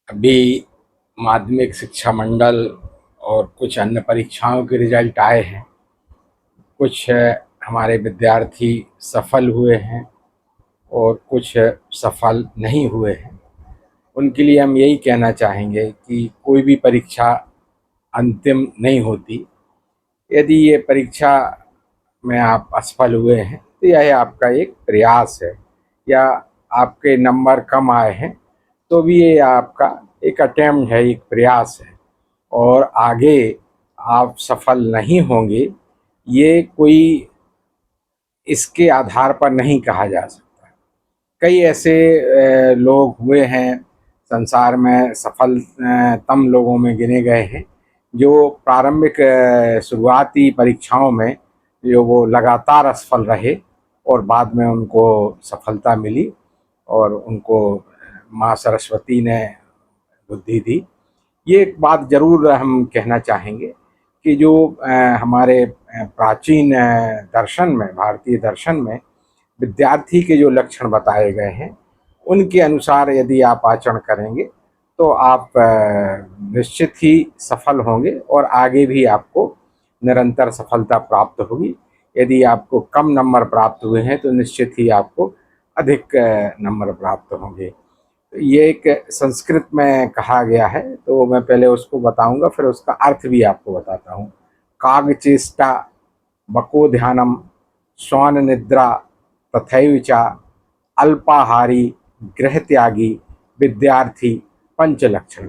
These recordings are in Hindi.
अभी माध्यमिक शिक्षा मंडल और कुछ अन्य परीक्षाओं के रिजल्ट आए हैं। कुछ हमारे विद्यार्थी सफल हुए हैं और कुछ सफल नहीं हुए हैं। उनके लिए हम यही कहना चाहेंगे कि कोई भी परीक्षा अंतिम नहीं होती। यदि ये परीक्षा में आप असफल हुए हैं तो यह आपका एक प्रयास है, या आपके नंबर कम आए हैं तो भी ये आपका एक अटेम्प्ट है, एक प्रयास है। और आगे आप सफल नहीं होंगे, ये कोई इसके आधार पर नहीं कहा जा सकता। कई ऐसे लोग हुए हैं संसार में, सफल तम लोगों में गिने गए हैं जो प्रारंभिक शुरुआती परीक्षाओं में जो वो लगातार असफल रहे और बाद में उनको सफलता मिली और उनको माँ सरस्वती ने बुद्धि दी। ये एक बात ज़रूर हम कहना चाहेंगे कि जो हमारे प्राचीन दर्शन में, भारतीय दर्शन में विद्यार्थी के जो लक्षण बताए गए हैं, उनके अनुसार यदि आप आचरण करेंगे तो आप निश्चित ही सफल होंगे और आगे भी आपको निरंतर सफलता प्राप्त होगी। यदि आपको कम नंबर प्राप्त हुए हैं तो निश्चित ही आपको अधिक नंबर प्राप्त होंगे। ये एक संस्कृत में कहा गया है, तो मैं पहले उसको बताऊंगा, फिर उसका अर्थ भी आपको बताता हूँ। कागचेष्टा बको ध्यानम श्वान निद्रा तथैव च अल्पाहारी गृह त्यागी विद्यार्थी पंच लक्षण।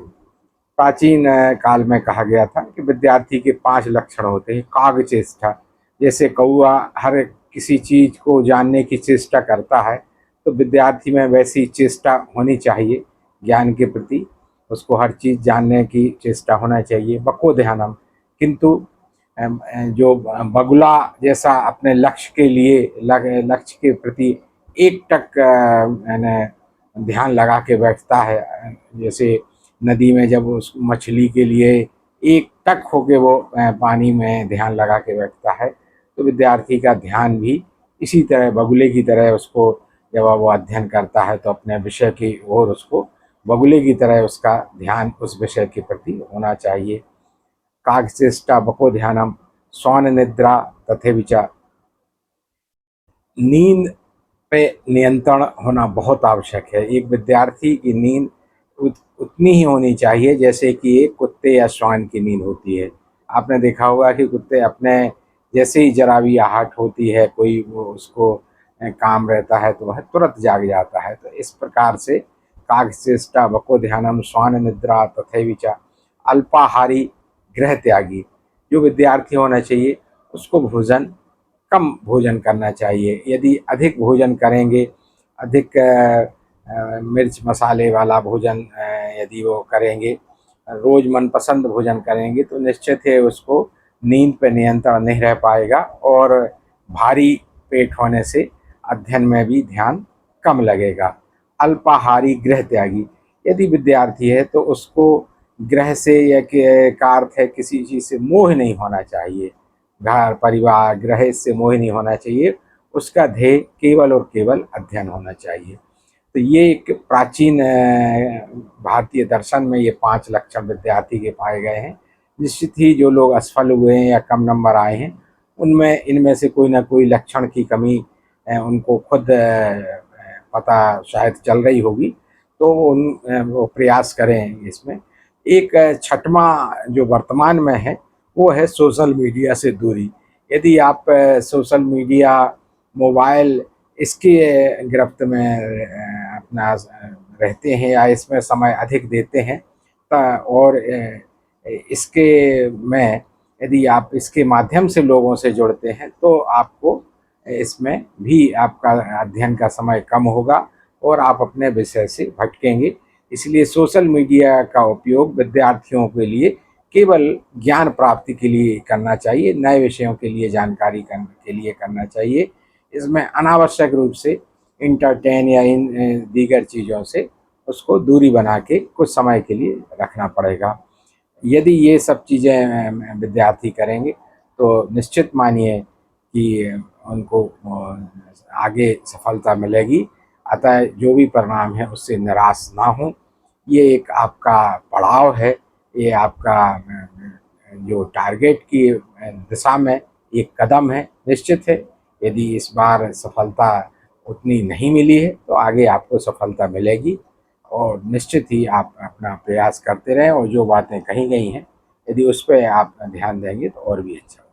प्राचीन काल में कहा गया था कि विद्यार्थी के 5 लक्षण होते हैं। कागचेष्टा, जैसे कौआ हर किसी चीज को जानने की चेष्टा करता है, तो विद्यार्थी में वैसी चेष्टा होनी चाहिए ज्ञान के प्रति। उसको हर चीज जानने की चेष्टा होना चाहिए। बको ध्यानम, किंतु जो बगुला जैसा अपने लक्ष्य के लिए लक्ष्य के प्रति एकटक यानी ध्यान लगा के बैठता है, जैसे नदी में जब उस मछली के लिए एकटक होके वो पानी में ध्यान लगा के बैठता है, तो विद्यार्थी का ध्यान भी इसी तरह बगुले की तरह, उसको जब वो अध्ययन करता है तो अपने विषय की ओर उसको बगुले की तरह उसका ध्यान उस विषय के प्रति होना चाहिए। कागचेष्टा बको ध्यानम श्वान निद्रा तथैव च। नींद पे नियंत्रण होना बहुत आवश्यक है। एक विद्यार्थी की नींद उतनी ही होनी चाहिए जैसे कि एक कुत्ते या श्वान की नींद होती है। आपने देखा होगा कि कुत्ते अपने जैसे ही जरा भी आहट होती है, कोई वो उसको काम रहता है तो वह तुरंत जाग जाता है। तो इस प्रकार से कागचेष्टा बको ध्यानम श्वान निद्रा तथैव च अल्पाहारी गृह त्यागी। जो विद्यार्थी होना चाहिए उसको कम भोजन करना चाहिए। यदि अधिक भोजन करेंगे, अधिक मिर्च मसाले वाला भोजन यदि वो करेंगे, रोज़ मनपसंद भोजन करेंगे, तो निश्चित है उसको नींद पे नियंत्रण नहीं रह पाएगा और भारी पेट होने से अध्ययन में भी ध्यान कम लगेगा। अल्पाहारी गृह त्यागी, यदि विद्यार्थी है तो उसको ग्रह से या का अर्थ है किसी चीज़ से मोह नहीं होना चाहिए। घर परिवार गृह से मोह नहीं होना चाहिए। उसका ध्येय केवल और केवल अध्ययन होना चाहिए। तो ये एक प्राचीन भारतीय दर्शन में ये 5 लक्षण विद्यार्थी के पाए गए हैं। निश्चित ही जो लोग असफल हुए हैं या कम नंबर आए हैं, उनमें इनमें से कोई ना कोई लक्षण की कमी उनको खुद पता शायद चल रही होगी, तो वो प्रयास करें इसमें। एक छठवां जो वर्तमान में है वो है सोशल मीडिया से दूरी। यदि आप सोशल मीडिया, मोबाइल, इसकी गिरफ्त में अपना रहते हैं या इसमें समय अधिक देते हैं, और इसके में यदि आप इसके माध्यम से लोगों से जुड़ते हैं तो आपको इसमें भी आपका अध्ययन का समय कम होगा और आप अपने विषय से भटकेंगे। इसलिए सोशल मीडिया का उपयोग विद्यार्थियों के लिए केवल ज्ञान प्राप्ति के लिए करना चाहिए, नए विषयों के लिए जानकारी करने के लिए करना चाहिए। इसमें अनावश्यक रूप से इंटरटेन या इन दीगर चीज़ों से उसको दूरी बना के कुछ समय के लिए रखना पड़ेगा। यदि ये सब चीज़ें विद्यार्थी करेंगे तो निश्चित मानिए कि उनको आगे सफलता मिलेगी। अतः जो भी परिणाम है उससे निराश ना हों। ये एक आपका पड़ाव है, ये आपका जो टारगेट की दिशा में एक कदम है। निश्चित है, यदि इस बार सफलता उतनी नहीं मिली है तो आगे आपको सफलता मिलेगी, और निश्चित ही आप अपना प्रयास करते रहें, और जो बातें कही गई हैं यदि उस पे आप ध्यान देंगे तो और भी अच्छा।